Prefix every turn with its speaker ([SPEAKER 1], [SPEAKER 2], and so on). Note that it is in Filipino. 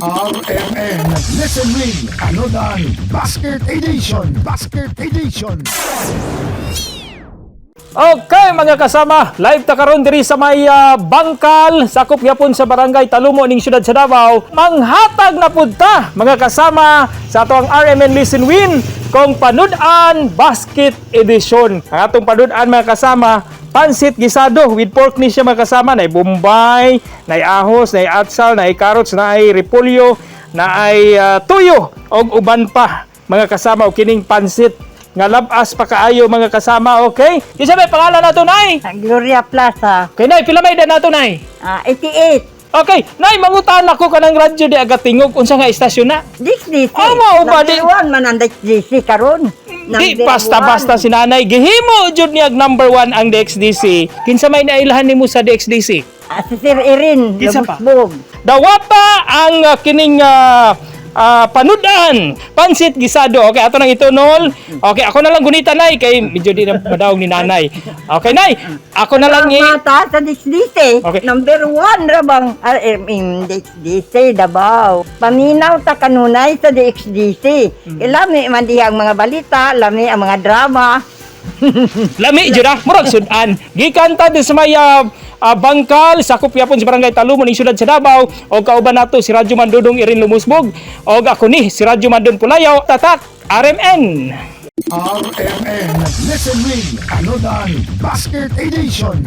[SPEAKER 1] RMN Listen Win Anodan Basket Edition.
[SPEAKER 2] Okay mga kasama, live ta karon diri sa may bangkal sakop gyapon sa barangay Talumo ning siyudad sa Davao. Manghatag na pud ta mga kasama sa ato ang RMN Listen Win kung panud-an basket edition. Ang atong panud-an mga kasama, pansit gisado with pork ni siya mga kasama, nay bombay, nay ahos, nay atsal, nay carrots, nay repolyo, nay tuyo og uban pa mga kasama o kining pansit nga labas pa kaayo mga kasama, okay? Isa may pangalan nato, Nay?
[SPEAKER 3] Gloria Plaza.
[SPEAKER 2] Okay, Nay, pila may edad nato, Nay?
[SPEAKER 3] 88.
[SPEAKER 2] Okay, Nay, mangutan ako ka ng radyo di agatingog unsa nga istasyon na?
[SPEAKER 3] DXDC.
[SPEAKER 2] Mao ba di?
[SPEAKER 3] Number 1 man ang DXDC karon.
[SPEAKER 2] Di basta-basta si Nanay gihimo jud niya number 1 ang DXDC. Kinsa may nailahan nimo sa DXDC?
[SPEAKER 3] Si Sir Erin,
[SPEAKER 2] Kinsa pa?
[SPEAKER 3] Lubusbog.
[SPEAKER 2] Dawata ang kining panudan pansit gisado. Okay, ato nang itunol. Okay, ako na lang gunita, Nay, kay medyo di na madaog ni Nanay. Okay, Nay, ako na lang
[SPEAKER 3] Mata sa DXDC.
[SPEAKER 2] Okay.
[SPEAKER 3] Number 1 ra bang RMM DXDC Davao. Paminaw ta kanunay sa DXDC. Ilami man diha ang mga balita, lami ang mga drama.
[SPEAKER 2] lami jud ah, murag sudan. Gikan ta di sa may bangkal sakop gyapon sa barangay Talumo ning siyudad sa Davao og kauban nato si Radyo Mandudong Irin Lumusbog og ako ni si Radyo Mandun Pulayaw, tatak RMN.
[SPEAKER 1] RMN Listen Win Anodan Basket Edition.